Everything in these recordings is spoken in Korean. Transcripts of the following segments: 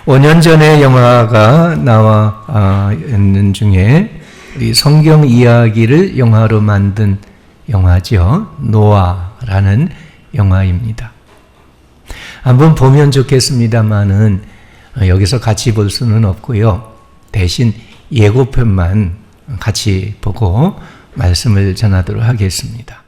5년 전에 영화가 나와 있는 중에 우리 성경 이야기를 영화로 만든 영화죠. 노아라는 영화입니다. 한번 보면 좋겠습니다만은 여기서 같이 볼 수는 없고요. 대신 예고편만 같이 보고 말씀을 전하도록 하겠습니다.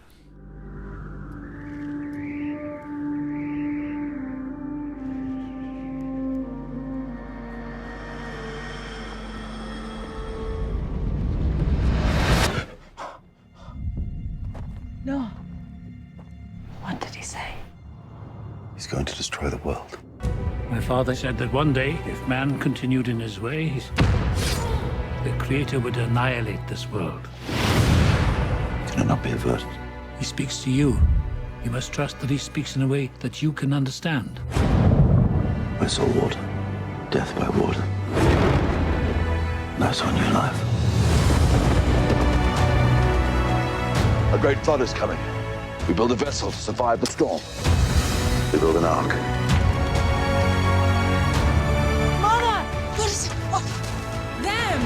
No. What did he say? He's going to destroy the world. My father said that one day, if man continued in his ways, the Creator would annihilate this world. Can it not be averted? He speaks to you. You must trust that he speaks in a way that you can understand. I saw water, death by water. And I saw new life. A great flood is coming. We build a vessel to survive the storm. We build an ark. Mama! What is it? Oh, them!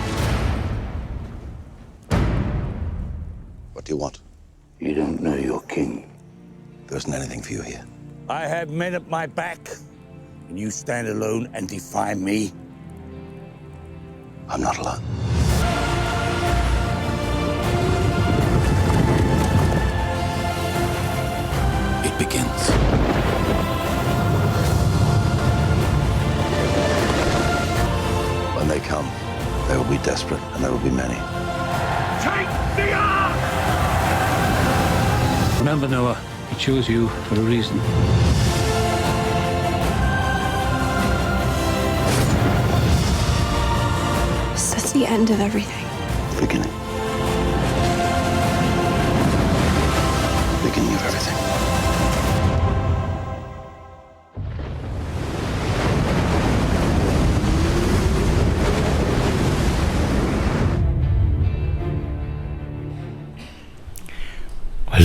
What do you want? You don't know your king. There isn't anything for you here. I have men at my back, and you stand alone and defy me? I'm not alone. It begins. When they come, they will be desperate, and there will be many. Take the ark! Remember, Noah, he chose you for a reason. That's the end of everything. The beginning. The beginning of everything.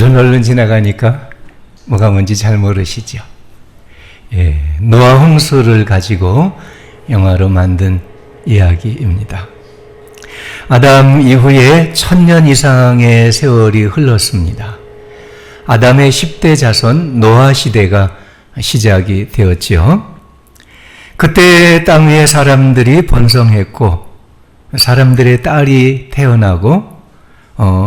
얼른 지나가니까 뭐가 뭔지 잘 모르시죠? 노아 홍수를 가지고 영화로 만든 이야기입니다. 아담 이후에 1000년 이상의 세월이 흘렀습니다. 아담의 10대 자손 노아 시대가 시작이 되었지요. 그때 땅 위에 사람들이 번성했고 사람들의 딸이 태어나고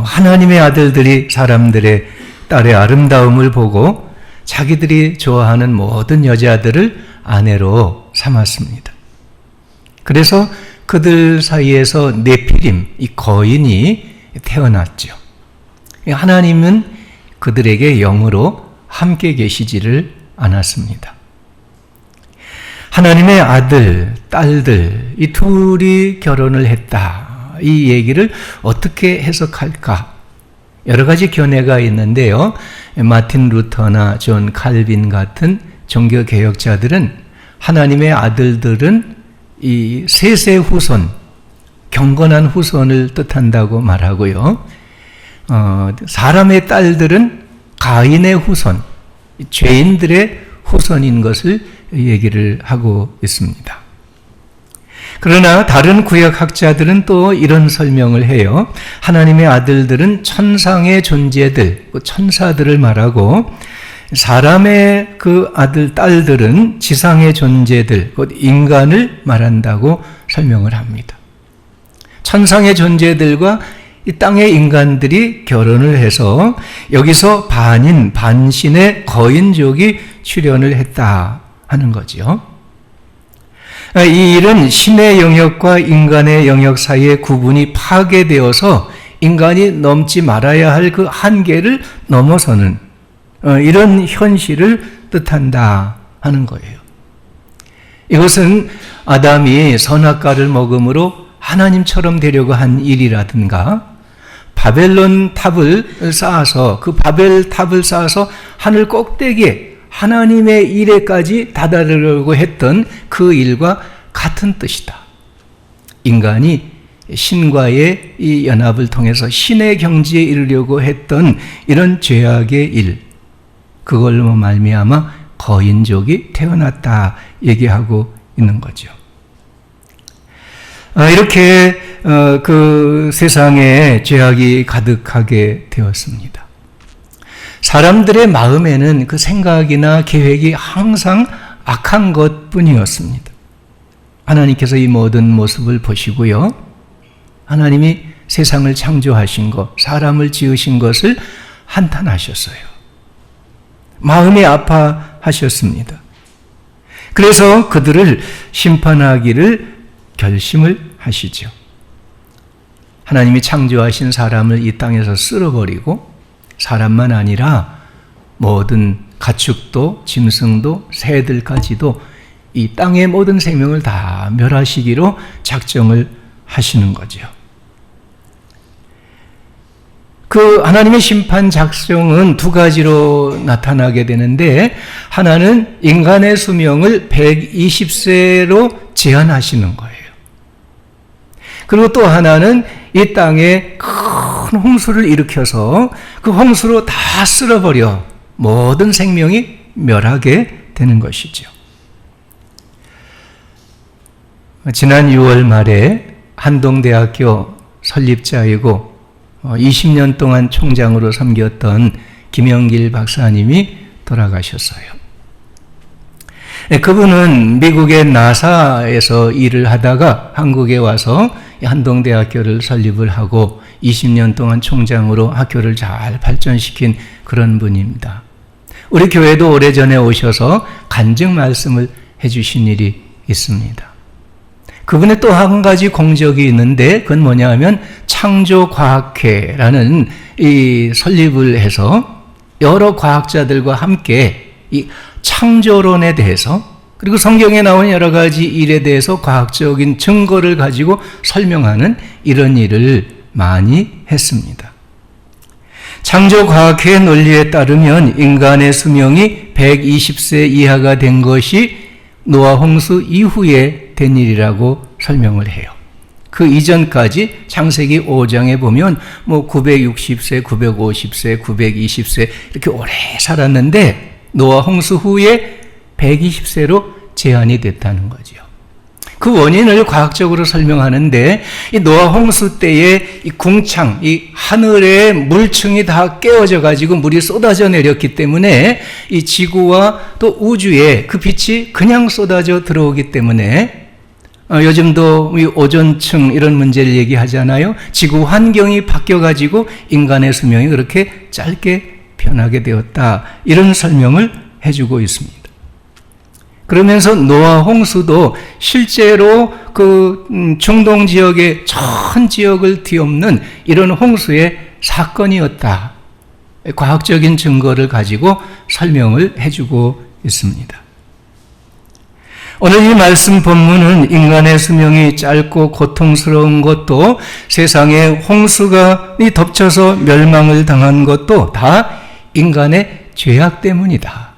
하나님의 아들들이 사람들의 딸의 아름다움을 보고 자기들이 좋아하는 모든 여자들을 아내로 삼았습니다. 그래서 그들 사이에서 네피림, 이 거인이 태어났죠. 하나님은 그들에게 영으로 함께 계시지를 않았습니다. 하나님의 아들, 딸들, 이 둘이 결혼을 했다. 이 얘기를 어떻게 해석할까? 여러 가지 견해가 있는데요. 마틴 루터나 존 칼빈 같은 종교개혁자들은 하나님의 아들들은 이 셋의 후손, 경건한 후손을 뜻한다고 말하고요. 사람의 딸들은 가인의 후손, 죄인들의 후손인 것을 얘기를 하고 있습니다. 그러나 다른 구약학자들은 또 이런 설명을 해요. 하나님의 아들들은 천상의 존재들, 천사들을 말하고 사람의 그 아들, 딸들은 지상의 존재들, 곧 인간을 말한다고 설명을 합니다. 천상의 존재들과 이 땅의 인간들이 결혼을 해서 여기서 반인, 반신의 거인족이 출현을 했다 하는 거죠. 이 일은 신의 영역과 인간의 영역 사이의 구분이 파괴되어서 인간이 넘지 말아야 할 그 한계를 넘어서는 이런 현실을 뜻한다 하는 거예요. 이것은 아담이 선악과를 먹음으로 하나님처럼 되려고 한 일이라든가 바벨론 탑을 쌓아서 그 바벨 탑을 쌓아서 하늘 꼭대기에 하나님의 이래까지 다다르려고 했던 그 일과 같은 뜻이다. 인간이 신과의 이 연합을 통해서 신의 경지에 이르려고 했던 이런 죄악의 일, 그걸로 말미암아 거인족이 태어났다 얘기하고 있는 거죠. 이렇게 그 세상에 죄악이 가득하게 되었습니다. 사람들의 마음에는 그 생각이나 계획이 항상 악한 것뿐이었습니다. 하나님께서 이 모든 모습을 보시고요, 하나님이 세상을 창조하신 것, 사람을 지으신 것을 한탄하셨어요. 마음이 아파하셨습니다. 그래서 그들을 심판하기를 결심을 하시죠. 하나님이 창조하신 사람을 이 땅에서 쓸어버리고 사람만 아니라 모든 가축도 짐승도 새들까지도 이 땅의 모든 생명을 다 멸하시기로 작정을 하시는 거죠. 그 하나님의 심판 작정은 두 가지로 나타나게 되는데, 하나는 인간의 수명을 120세로 제한하시는 거예요. 그리고 또 하나는 이 땅에 큰 홍수를 일으켜서 그 홍수로 다 쓸어버려 모든 생명이 멸하게 되는 것이죠. 지난 6월 말에 한동대학교 설립자이고 20년 동안 총장으로 섬겼던 김영길 박사님이 돌아가셨어요. 그분은 미국의 나사에서 일을 하다가 한국에 와서 한동대학교를 설립을 하고 20년 동안 총장으로 학교를 잘 발전시킨 그런 분입니다. 우리 교회도 오래전에 오셔서 간증 말씀을 해주신 일이 있습니다. 그분의 또 한 가지 공적이 있는데, 그건 뭐냐 하면 창조과학회라는 이 설립을 해서 여러 과학자들과 함께 이 창조론에 대해서, 그리고 성경에 나온 여러 가지 일에 대해서 과학적인 증거를 가지고 설명하는 이런 일을 많이 했습니다. 창조과학회의 논리에 따르면 인간의 수명이 120세 이하가 된 것이 노아 홍수 이후에 된 일이라고 설명을 해요. 그 이전까지 창세기 5장에 보면 960세, 950세, 920세 이렇게 오래 살았는데 노아 홍수 후에 120세로 제한이 됐다는 거죠. 그 원인을 과학적으로 설명하는데, 이 노아 홍수 때에 이 궁창, 이 하늘의 물층이 다 깨어져 가지고 물이 쏟아져 내렸기 때문에 이 지구와 또 우주에 그 빛이 그냥 쏟아져 들어오기 때문에, 요즘도 이 오존층 이런 문제를 얘기하잖아요. 지구 환경이 바뀌어 가지고 인간의 수명이 그렇게 짧게 변하게 되었다, 이런 설명을 해주고 있습니다. 그러면서 노아 홍수도 실제로 그 중동 지역의 전 지역을 뒤엎는 이런 홍수의 사건이었다, 과학적인 증거를 가지고 설명을 해주고 있습니다. 오늘 이 말씀 본문은 인간의 수명이 짧고 고통스러운 것도, 세상에 홍수가 덮쳐서 멸망을 당한 것도 다 인간의 죄악 때문이다.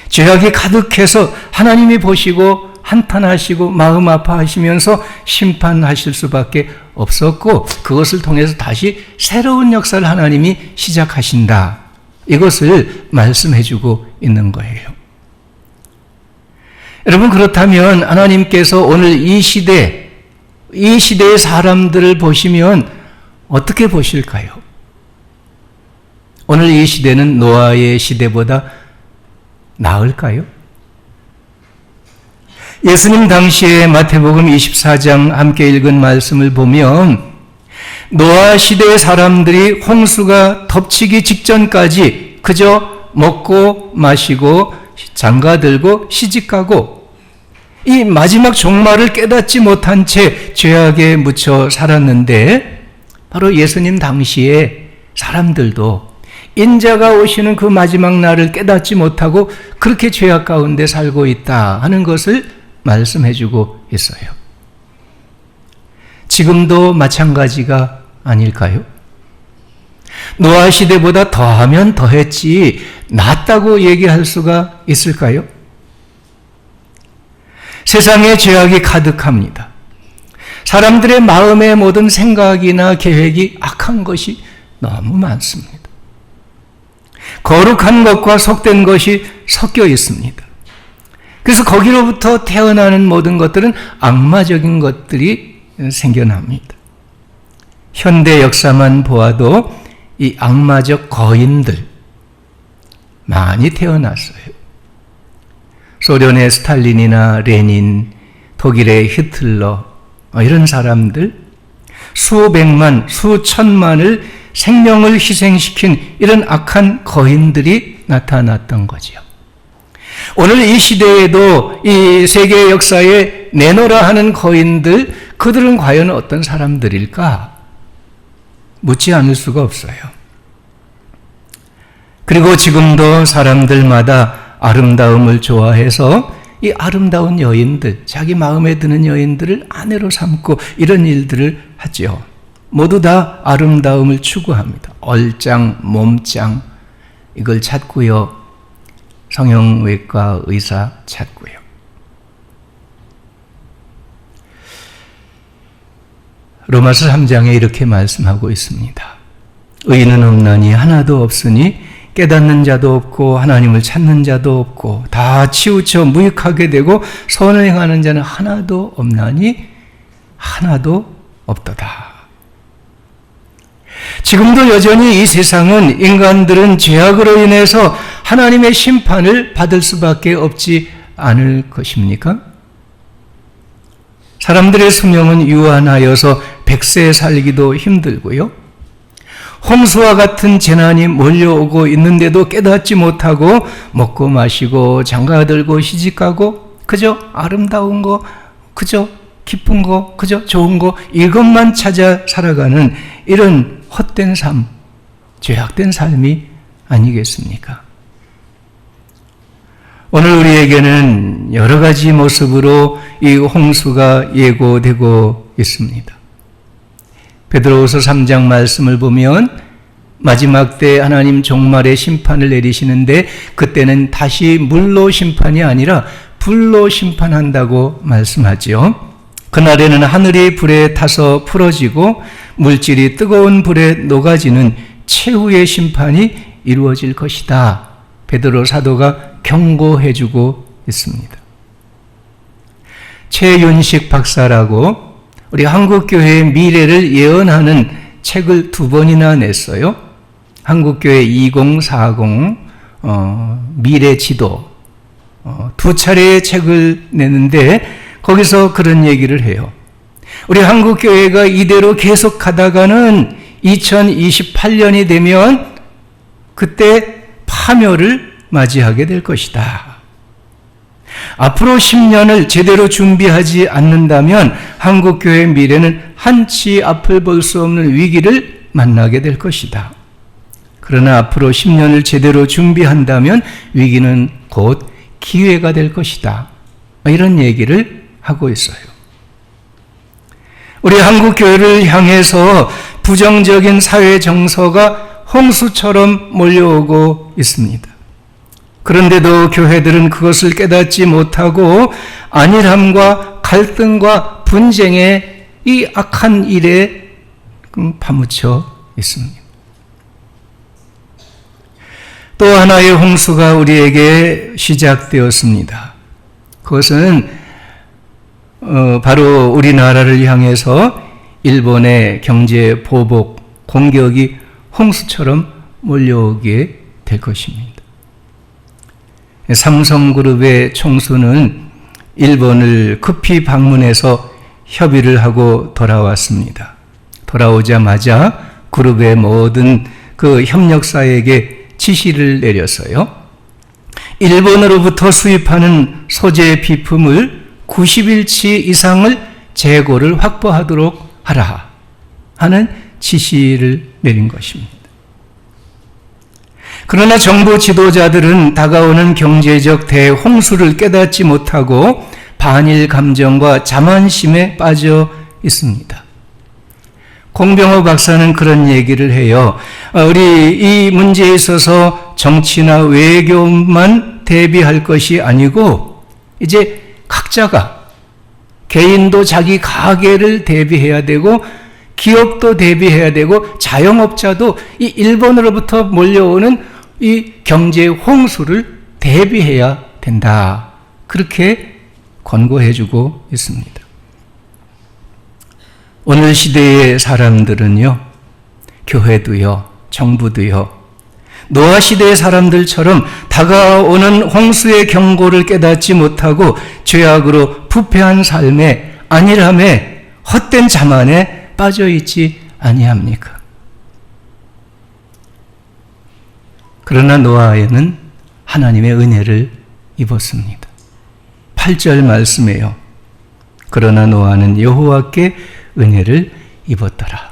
죄악이 가득해서 하나님이 보시고 한탄하시고 마음 아파하시면서 심판하실 수밖에 없었고, 그것을 통해서 다시 새로운 역사를 하나님이 시작하신다, 이것을 말씀해주고 있는 거예요. 여러분, 그렇다면 하나님께서 오늘 이 시대의 사람들을 보시면 어떻게 보실까요? 오늘 이 시대는 노아의 시대보다 나을까요? 예수님 당시에 마태복음 24장 함께 읽은 말씀을 보면, 노아 시대의 사람들이 홍수가 덮치기 직전까지 그저 먹고 마시고 장가들고 시집가고 이 마지막 종말을 깨닫지 못한 채 죄악에 묻혀 살았는데, 바로 예수님 당시에 사람들도 인자가 오시는 그 마지막 날을 깨닫지 못하고 그렇게 죄악 가운데 살고 있다 하는 것을 말씀해주고 있어요. 지금도 마찬가지가 아닐까요? 노아 시대보다 더하면 더했지 낫다고 얘기할 수가 있을까요? 세상에 죄악이 가득합니다. 사람들의 마음의 모든 생각이나 계획이 악한 것이 너무 많습니다. 거룩한 것과 속된 것이 섞여 있습니다. 그래서 거기로부터 태어나는 모든 것들은 악마적인 것들이 생겨납니다. 현대 역사만 보아도 이 악마적 거인들 많이 태어났어요. 소련의 스탈린이나 레닌, 독일의 히틀러 이런 사람들 수백만, 수천만을 생명을 희생시킨 이런 악한 거인들이 나타났던 거지요. 오늘 이 시대에도 이 세계 역사에 내놓으라 하는 거인들, 그들은 과연 어떤 사람들일까? 묻지 않을 수가 없어요. 그리고 지금도 사람들마다 아름다움을 좋아해서 이 아름다운 여인들, 자기 마음에 드는 여인들을 아내로 삼고 이런 일들을 하죠. 모두 다 아름다움을 추구합니다. 얼짱, 몸짱 이걸 찾고요. 성형외과 의사 찾고요. 로마서 3장에 이렇게 말씀하고 있습니다. 의인은 없나니 하나도 없으니 깨닫는 자도 없고 하나님을 찾는 자도 없고 다 치우쳐 무익하게 되고 선을 행하는 자는 하나도 없나니 하나도 없도다. 지금도 여전히 이 세상은 인간들은 죄악으로 인해서 하나님의 심판을 받을 수밖에 없지 않을 것입니까? 사람들의 수명은 유한하여서 100세 살기도 힘들고요. 홍수와 같은 재난이 몰려오고 있는데도 깨닫지 못하고 먹고 마시고 장가들고 시집가고 그저 아름다운 거, 그저 기쁜 거, 그저 좋은 거 이것만 찾아 살아가는 이런 헛된 삶, 죄악된 삶이 아니겠습니까? 오늘 우리에게는 여러 가지 모습으로 이 홍수가 예고되고 있습니다. 베드로후서 3장 말씀을 보면 마지막 때 하나님 종말의 심판을 내리시는데 그때는 다시 물로 심판이 아니라 불로 심판한다고 말씀하죠. 그날에는 하늘이 불에 타서 풀어지고 물질이 뜨거운 불에 녹아지는 최후의 심판이 이루어질 것이다. 베드로 사도가 경고해주고 있습니다. 최윤식 박사라고 우리 한국교회의 미래를 예언하는 책을 2번이나 냈어요. 한국교회 2040 미래지도 2차례의 책을 내는데 거기서 그런 얘기를 해요. 우리 한국교회가 이대로 계속 가다가는 2028년이 되면 그때 파멸을 맞이하게 될 것이다. 앞으로 10년을 제대로 준비하지 않는다면 한국교회의 미래는 한치 앞을 볼 수 없는 위기를 만나게 될 것이다. 그러나 앞으로 10년을 제대로 준비한다면 위기는 곧 기회가 될 것이다. 이런 얘기를 하고 있어요. 우리 한국교회를 향해서 부정적인 사회 정서가 홍수처럼 몰려오고 있습니다. 그런데도 교회들은 그것을 깨닫지 못하고 안일함과 갈등과 분쟁에 이 악한 일에 파묻혀 있습니다. 또 하나의 홍수가 우리에게 시작되었습니다. 그것은 바로 우리나라를 향해서 일본의 경제 보복 공격이 홍수처럼 몰려오게 될 것입니다. 삼성그룹의 총수는 일본을 급히 방문해서 협의를 하고 돌아왔습니다. 돌아오자마자 그룹의 모든 그 협력사에게 지시를 내렸어요. 일본으로부터 수입하는 소재 비품을 90일치 이상을 재고를 확보하도록 하라 하는 지시를 내린 것입니다. 그러나 정부 지도자들은 다가오는 경제적 대홍수를 깨닫지 못하고 반일 감정과 자만심에 빠져 있습니다. 공병호 박사는 그런 얘기를 해요. 우리 이 문제에 있어서 정치나 외교만 대비할 것이 아니고 이제 각자가 개인도 자기 가게를 대비해야 되고 기업도 대비해야 되고 자영업자도 이 일본으로부터 몰려오는 이 경제 홍수를 대비해야 된다. 그렇게 권고해주고 있습니다. 오늘 시대의 사람들은요, 교회도요, 정부도요, 노아 시대의 사람들처럼 다가오는 홍수의 경고를 깨닫지 못하고 죄악으로 부패한 삶에 안일함에 헛된 자만에 빠져있지 아니합니까? 그러나 노아에는 하나님의 은혜를 입었습니다. 8절 말씀에요. 그러나 노아는 여호와께 은혜를 입었더라.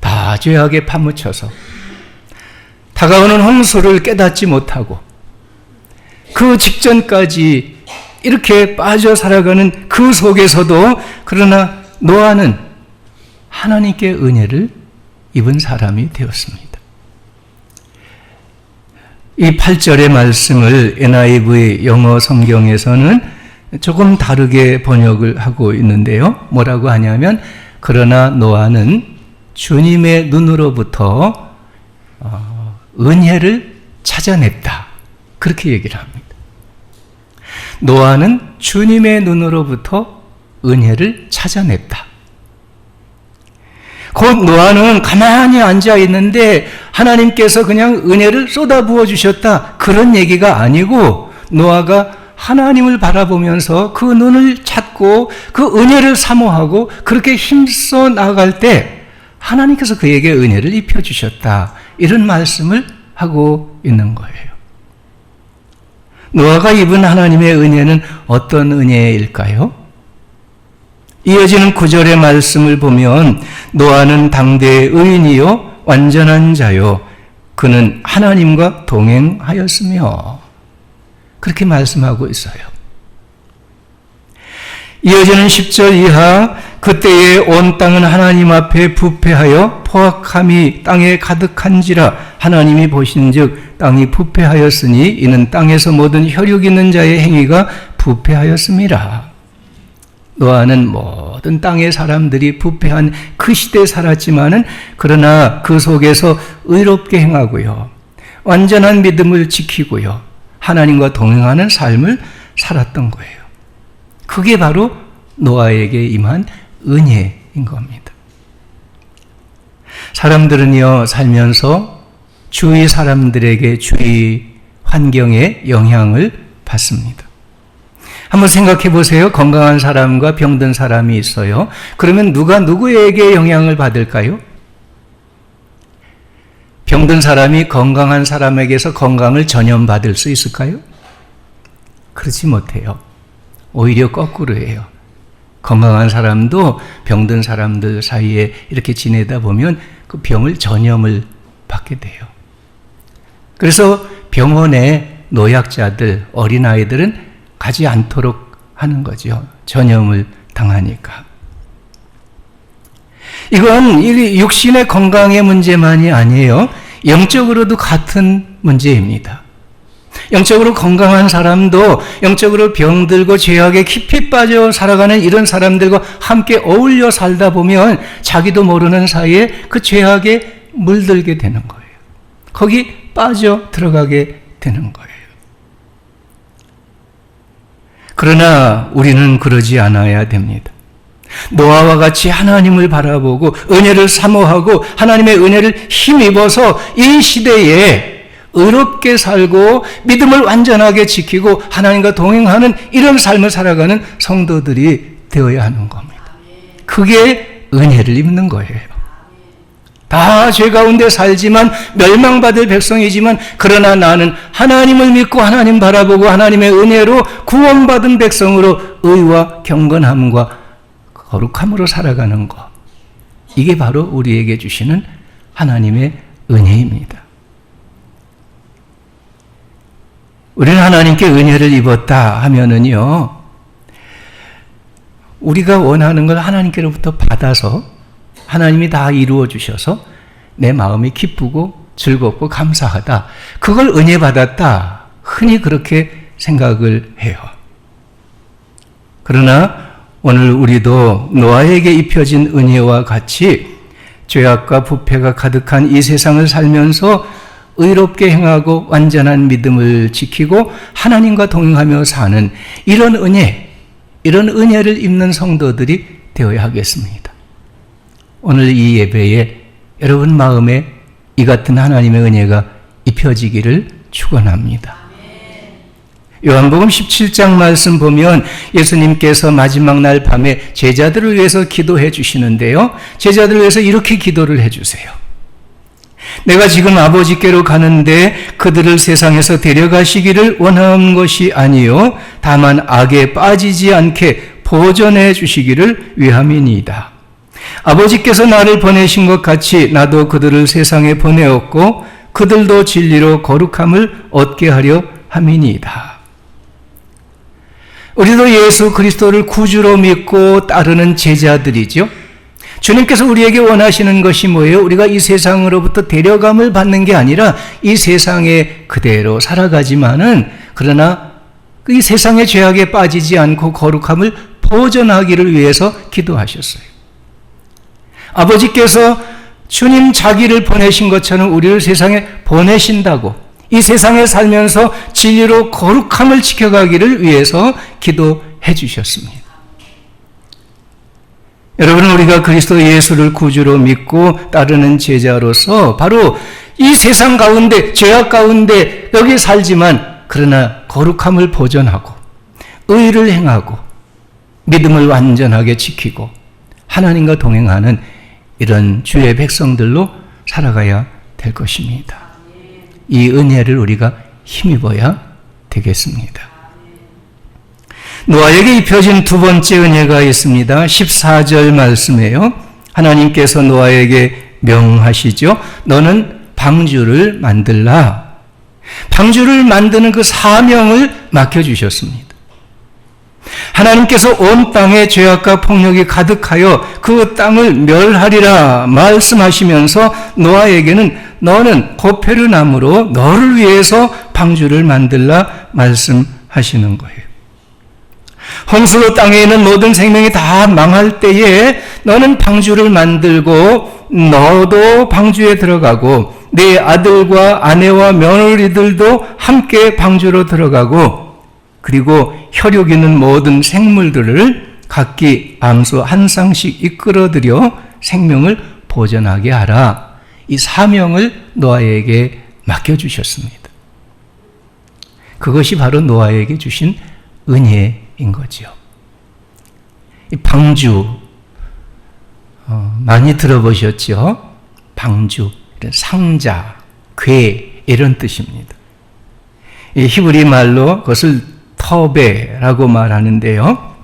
다 죄악에 파묻혀서 다가오는 홍수를 깨닫지 못하고 그 직전까지 이렇게 빠져 살아가는 그 속에서도 그러나 노아는 하나님께 은혜를 입은 사람이 되었습니다. 이 8절의 말씀을 NIV 영어 성경에서는 조금 다르게 번역을 하고 있는데요. 뭐라고 하냐면 그러나 노아는 주님의 눈으로부터 은혜를 찾아냈다. 그렇게 얘기를 합니다. 노아는 주님의 눈으로부터 은혜를 찾아냈다. 곧 노아는 가만히 앉아 있는데 하나님께서 그냥 은혜를 쏟아부어 주셨다. 그런 얘기가 아니고 노아가 하나님을 바라보면서 그 눈을 찾고 그 은혜를 사모하고 그렇게 힘써 나아갈 때 하나님께서 그에게 은혜를 입혀주셨다. 이런 말씀을 하고 있는 거예요. 노아가 입은 하나님의 은혜는 어떤 은혜일까요? 이어지는 9절의 말씀을 보면 노아는 당대의 의인이요 완전한 자요 그는 하나님과 동행하였으며 그렇게 말씀하고 있어요. 이어지는 10절 이하 그때에 온 땅은 하나님 앞에 부패하여 포악함이 땅에 가득한지라 하나님이 보신즉 땅이 부패하였으니 이는 땅에서 모든 혈육 있는 자의 행위가 부패하였음이라. 노아는 모든 땅의 사람들이 부패한 그 시대에 살았지만은 그러나 그 속에서 의롭게 행하고요. 완전한 믿음을 지키고요. 하나님과 동행하는 삶을 살았던 거예요. 그게 바로 노아에게 임한 은혜인 겁니다. 사람들은요, 살면서 주위 사람들에게 주위 환경에 영향을 받습니다. 한번 생각해 보세요. 건강한 사람과 병든 사람이 있어요. 그러면 누가 누구에게 영향을 받을까요? 병든 사람이 건강한 사람에게서 건강을 전염받을 수 있을까요? 그렇지 못해요. 오히려 거꾸로예요. 건강한 사람도 병든 사람들 사이에 이렇게 지내다 보면 그 병을 전염을 받게 돼요. 그래서 병원에 노약자들, 어린아이들은 가지 않도록 하는 거죠. 전염을 당하니까. 이건 육신의 건강의 문제만이 아니에요. 영적으로도 같은 문제입니다. 영적으로 건강한 사람도 영적으로 병들고 죄악에 깊이 빠져 살아가는 이런 사람들과 함께 어울려 살다 보면 자기도 모르는 사이에 그 죄악에 물들게 되는 거예요. 거기 빠져 들어가게 되는 거예요. 그러나 우리는 그러지 않아야 됩니다. 노아와 같이 하나님을 바라보고 은혜를 사모하고 하나님의 은혜를 힘입어서 이 시대에 의롭게 살고 믿음을 완전하게 지키고 하나님과 동행하는 이런 삶을 살아가는 성도들이 되어야 하는 겁니다. 그게 은혜를 입는 거예요. 다 죄 가운데 살지만 멸망받을 백성이지만 그러나 나는 하나님을 믿고 하나님 바라보고 하나님의 은혜로 구원받은 백성으로 의와 경건함과 거룩함으로 살아가는 것. 이게 바로 우리에게 주시는 하나님의 은혜입니다. 우리는 하나님께 은혜를 입었다 하면은요, 우리가 원하는 걸 하나님께로부터 받아서 하나님이 다 이루어 주셔서 내 마음이 기쁘고 즐겁고 감사하다. 그걸 은혜 받았다. 흔히 그렇게 생각을 해요. 그러나 오늘 우리도 노아에게 입혀진 은혜와 같이 죄악과 부패가 가득한 이 세상을 살면서 의롭게 행하고 완전한 믿음을 지키고 하나님과 동행하며 사는 이런 은혜를 입는 성도들이 되어야 하겠습니다. 오늘 이 예배에 여러분 마음에 이 같은 하나님의 은혜가 입혀지기를 축원합니다. 요한복음 17장 말씀 보면 예수님께서 마지막 날 밤에 제자들을 위해서 기도해 주시는데요. 제자들을 위해서 이렇게 기도를 해 주세요. 내가 지금 아버지께로 가는데 그들을 세상에서 데려가시기를 원하는 것이 아니요 다만 악에 빠지지 않게 보존해 주시기를 위함이니이다. 아버지께서 나를 보내신 것 같이 나도 그들을 세상에 보내었고 그들도 진리로 거룩함을 얻게 하려 함이니이다. 우리도 예수 그리스도를 구주로 믿고 따르는 제자들이죠. 주님께서 우리에게 원하시는 것이 뭐예요? 우리가 이 세상으로부터 데려감을 받는 게 아니라 이 세상에 그대로 살아가지만은 그러나 이 세상의 죄악에 빠지지 않고 거룩함을 보존하기를 위해서 기도하셨어요. 아버지께서 주님 자기를 보내신 것처럼 우리를 세상에 보내신다고 이 세상에 살면서 진리로 거룩함을 지켜가기를 위해서 기도해 주셨습니다. 여러분, 우리가 그리스도 예수를 구주로 믿고 따르는 제자로서 바로 이 세상 가운데 죄악 가운데 여기 살지만 그러나 거룩함을 보존하고 의를 행하고 믿음을 완전하게 지키고 하나님과 동행하는 이런 주의 백성들로 살아가야 될 것입니다. 이 은혜를 우리가 힘입어야 되겠습니다. 노아에게 입혀진 두 번째 은혜가 있습니다. 14절 말씀이에요. 하나님께서 노아에게 명하시죠. 너는 방주를 만들라. 방주를 만드는 그 사명을 맡겨주셨습니다. 하나님께서 온 땅에 죄악과 폭력이 가득하여 그 땅을 멸하리라 말씀하시면서 노아에게는 너는 고페르 나무로 너를 위해서 방주를 만들라 말씀하시는 거예요. 홍수로 땅에 있는 모든 생명이 다 망할 때에 너는 방주를 만들고 너도 방주에 들어가고 네 아들과 아내와 며느리들도 함께 방주로 들어가고 그리고 혈육 있는 모든 생물들을 각기 암소 한 쌍씩 이끌어들여 생명을 보존하게 하라. 이 사명을 노아에게 맡겨주셨습니다. 그것이 바로 노아에게 주신 은혜인 거죠. 이 방주 많이 들어보셨죠? 방주, 상자, 궤 이런 뜻입니다. 이 히브리 말로 그것을 터베라고 말하는데요.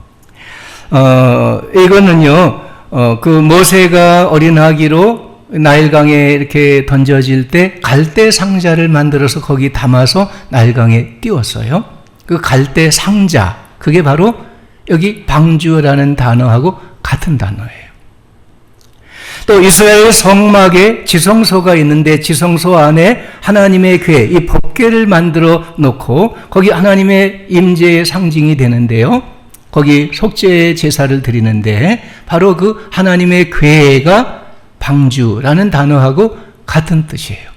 이거는요, 그 모세가 어린 아기로 나일강에 이렇게 던져질 때 갈대 상자를 만들어서 거기 담아서 나일강에 띄웠어요. 그 갈대 상자, 그게 바로 여기 방주라는 단어하고 같은 단어예요. 또 이스라엘 성막에 지성소가 있는데 지성소 안에 하나님의 궤, 이 법궤를 만들어 놓고 거기 하나님의 임재의 상징이 되는데요. 거기 속죄 제사를 드리는데 바로 그 하나님의 궤가 방주라는 단어하고 같은 뜻이에요.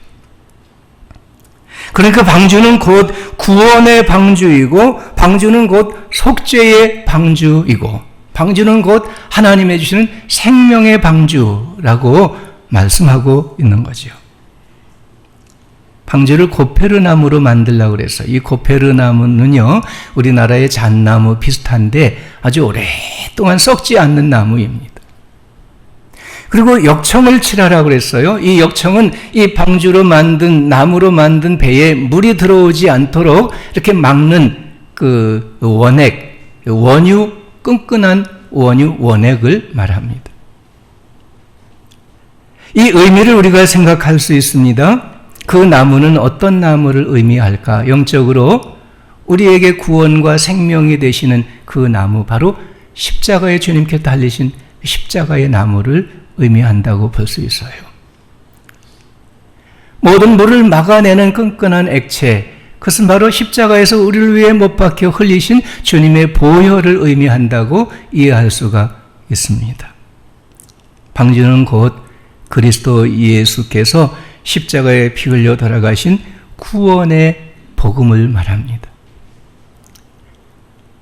그러니까 방주는 곧 구원의 방주이고 방주는 곧 속죄의 방주이고 방주는 곧 하나님의 주시는 생명의 방주라고 말씀하고 있는 거죠. 방주를 고페르나무로 만들려고 그래서 이 고페르나무는요, 우리나라의 잣나무 비슷한데 아주 오랫동안 썩지 않는 나무입니다. 그리고 역청을 칠하라고 그랬어요. 이 역청은 이 방주로 만든 나무로 만든 배에 물이 들어오지 않도록 이렇게 막는 그 원액, 원유, 끈끈한 원유, 원액을 말합니다. 이 의미를 우리가 생각할 수 있습니다. 그 나무는 어떤 나무를 의미할까? 영적으로 우리에게 구원과 생명이 되시는 그 나무, 바로 십자가에 주님께 달리신 십자가의 나무를 의미한다고 볼 수 있어요. 모든 물을 막아내는 끈끈한 액체, 그것은 바로 십자가에서 우리를 위해 못 박혀 흘리신 주님의 보혈을 의미한다고 이해할 수가 있습니다. 방주는 곧 그리스도 예수께서 십자가에 피 흘려 돌아가신 구원의 복음을 말합니다.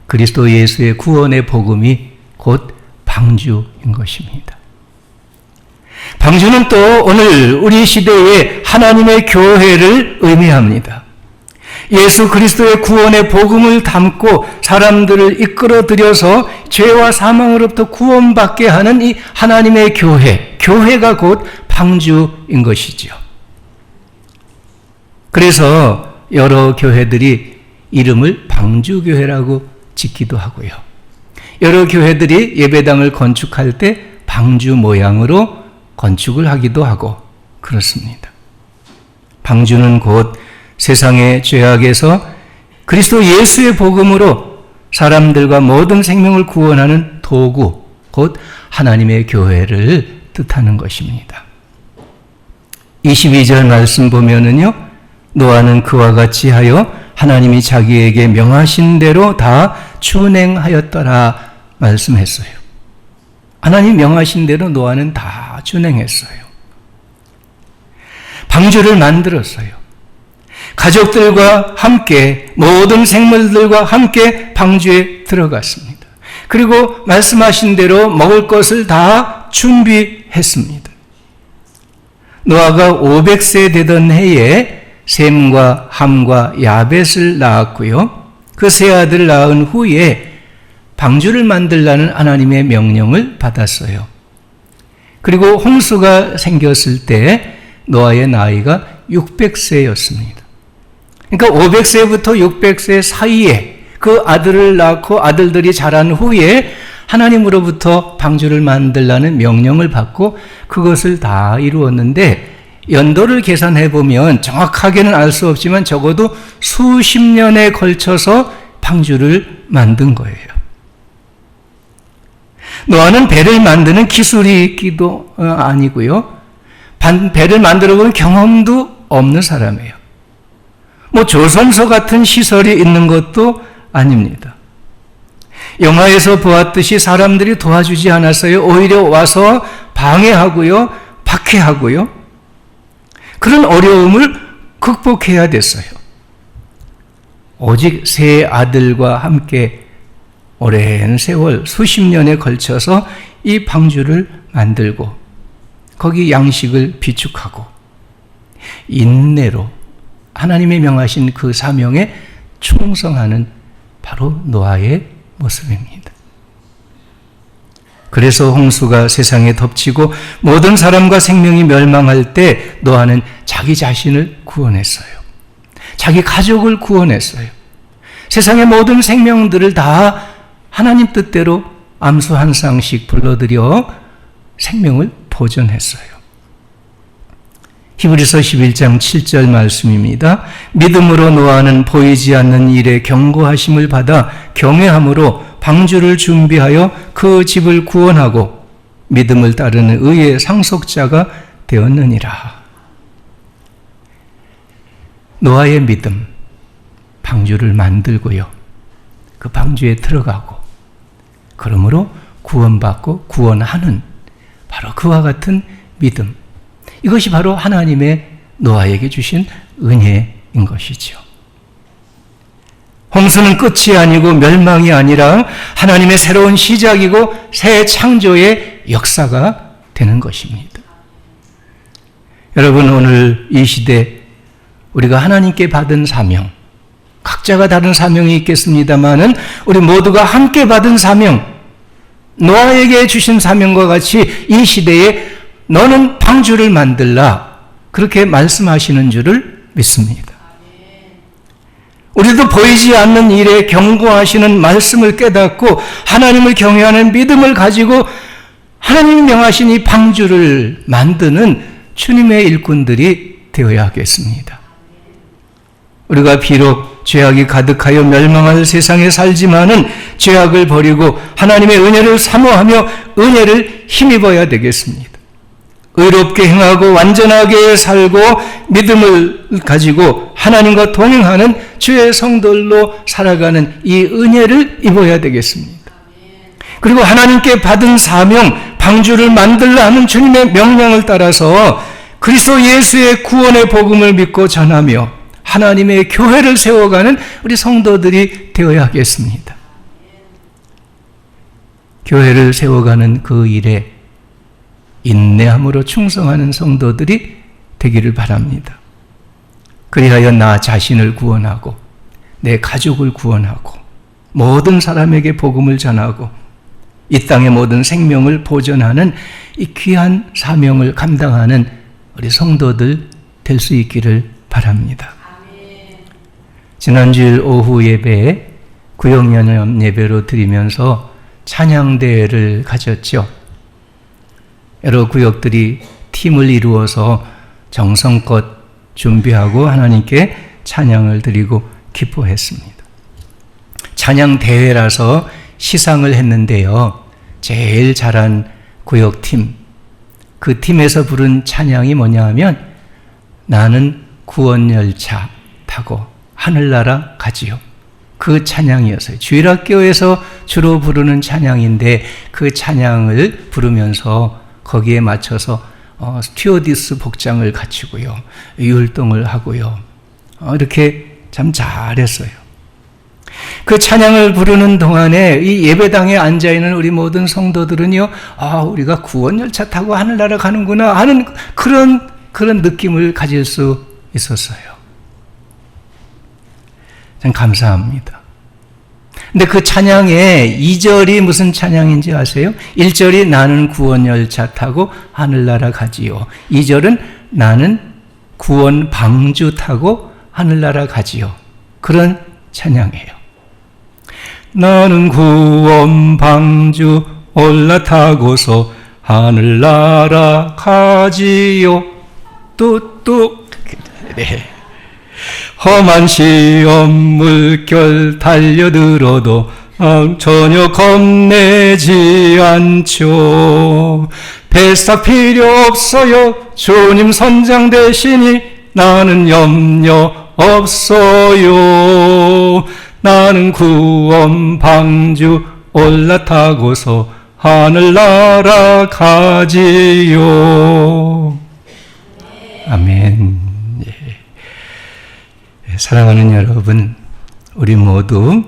그리스도 예수의 구원의 복음이 곧 방주인 것입니다. 방주는 또 오늘 우리 시대의 하나님의 교회를 의미합니다. 예수 그리스도의 구원의 복음을 담고 사람들을 이끌어들여서 죄와 사망으로부터 구원받게 하는 이 하나님의 교회가 곧 방주인 것이죠. 그래서 여러 교회들이 이름을 방주교회라고 짓기도 하고요. 여러 교회들이 예배당을 건축할 때 방주 모양으로 건축을 하기도 하고 그렇습니다. 방주는 곧 세상의 죄악에서 그리스도 예수의 복음으로 사람들과 모든 생명을 구원하는 도구, 곧 하나님의 교회를 뜻하는 것입니다. 22절 말씀 보면은요, 노아는 그와 같이 하여 하나님이 자기에게 명하신 대로 다 준행하였더라 말씀했어요. 하나님 명하신 대로 노아는 다 준행했어요. 방주를 만들었어요. 가족들과 함께 모든 생물들과 함께 방주에 들어갔습니다. 그리고 말씀하신 대로 먹을 것을 다 준비했습니다. 노아가 500세 되던 해에 셈과 함과 야벳을 낳았고요. 그 세 아들을 낳은 후에 방주를 만들라는 하나님의 명령을 받았어요. 그리고 홍수가 생겼을 때 노아의 나이가 600세였습니다. 그러니까 500세부터 600세 사이에 그 아들을 낳고 아들들이 자란 후에 하나님으로부터 방주를 만들라는 명령을 받고 그것을 다 이루었는데 연도를 계산해 보면 정확하게는 알 수 없지만 적어도 수십 년에 걸쳐서 방주를 만든 거예요. 노아는 배를 만드는 기술이 있기도 아니고요. 배를 만들어 본 경험도 없는 사람이에요. 조선소 같은 시설이 있는 것도 아닙니다. 영화에서 보았듯이 사람들이 도와주지 않았어요. 오히려 와서 방해하고요, 박해하고요. 그런 어려움을 극복해야 됐어요. 오직 세 아들과 함께 오랜 세월, 수십 년에 걸쳐서 이 방주를 만들고 거기 양식을 비축하고 인내로 하나님의 명하신 그 사명에 충성하는 바로 노아의 모습입니다. 그래서 홍수가 세상에 덮치고 모든 사람과 생명이 멸망할 때 노아는 자기 자신을 구원했어요. 자기 가족을 구원했어요. 세상의 모든 생명들을 다 하나님 뜻대로 암수 한 쌍씩 불러들여 생명을 보존했어요. 히브리서 11장 7절 말씀입니다. 믿음으로 노아는 보이지 않는 일에 경고하심을 받아 경외함으로 방주를 준비하여 그 집을 구원하고 믿음을 따르는 의의 상속자가 되었느니라. 노아의 믿음, 방주를 만들고요. 그 방주에 들어가고 그러므로 구원받고 구원하는 바로 그와 같은 믿음. 이것이 바로 하나님의 노아에게 주신 은혜인 것이죠. 홍수는 끝이 아니고 멸망이 아니라 하나님의 새로운 시작이고 새 창조의 역사가 되는 것입니다. 여러분, 오늘 이 시대 우리가 하나님께 받은 사명, 각자가 다른 사명이 있겠습니다마는 우리 모두가 함께 받은 사명, 노아에게 주신 사명과 같이 이 시대에 너는 방주를 만들라 그렇게 말씀하시는 줄을 믿습니다. 우리도 보이지 않는 일에 경고하시는 말씀을 깨닫고 하나님을 경외하는 믿음을 가지고 하나님이 명하신 이 방주를 만드는 주님의 일꾼들이 되어야 하겠습니다. 우리가 비록 죄악이 가득하여 멸망할 세상에 살지만은 죄악을 버리고 하나님의 은혜를 사모하며 은혜를 힘입어야 되겠습니다. 의롭게 행하고 완전하게 살고 믿음을 가지고 하나님과 동행하는 주의 성도들로 살아가는 이 은혜를 입어야 되겠습니다. 그리고 하나님께 받은 사명, 방주를 만들라 하는 주님의 명령을 따라서 그리스도 예수의 구원의 복음을 믿고 전하며 하나님의 교회를 세워가는 우리 성도들이 되어야 하겠습니다. 교회를 세워가는 그 일에 인내함으로 충성하는 성도들이 되기를 바랍니다. 그리하여 나 자신을 구원하고 내 가족을 구원하고 모든 사람에게 복음을 전하고 이 땅의 모든 생명을 보존하는 이 귀한 사명을 감당하는 우리 성도들 될 수 있기를 바랍니다. 지난주일 오후 예배에 구역연합 예배로 드리면서 찬양대회를 가졌죠. 여러 구역들이 팀을 이루어서 정성껏 준비하고 하나님께 찬양을 드리고 기뻐했습니다. 찬양대회라서 시상을 했는데요. 제일 잘한 구역팀, 그 팀에서 부른 찬양이 뭐냐 하면 나는 구원열차 타고 하늘나라 가지요. 그 찬양이었어요. 주일학교에서 주로 부르는 찬양인데 그 찬양을 부르면서 거기에 맞춰서 스튜어디스 복장을 갖추고요. 율동을 하고요. 이렇게 참 잘했어요. 그 찬양을 부르는 동안에 이 예배당에 앉아있는 우리 모든 성도들은요, 우리가 구원열차 타고 하늘나라 가는구나 하는 그런 느낌을 가질 수 있었어요. 참 감사합니다. 근데 그 찬양의 2절이 무슨 찬양인지 아세요? 1절이 나는 구원열차 타고 하늘나라 가지요. 2절은 나는 구원 방주 타고 하늘나라 가지요. 그런 찬양이에요. 나는 구원 방주 올라타고서 하늘나라 가지요. 네. 험한 시험 물결 달려들어도 전혀 겁내지 않죠. 배싹 필요 없어요. 주님 선장 되시니 나는 염려 없어요. 나는 구원 방주 올라타고서 하늘나라 가지요. 아멘. 사랑하는 여러분, 우리 모두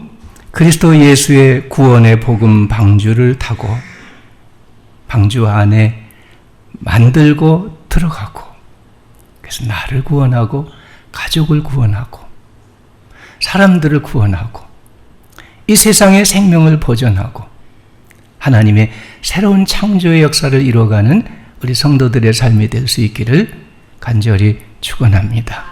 그리스도 예수의 구원의 복음 방주를 타고 방주 안에 만들고 들어가고, 그래서 나를 구원하고 가족을 구원하고 사람들을 구원하고 이 세상의 생명을 보존하고 하나님의 새로운 창조의 역사를 이루어가는 우리 성도들의 삶이 될 수 있기를 간절히 축원합니다.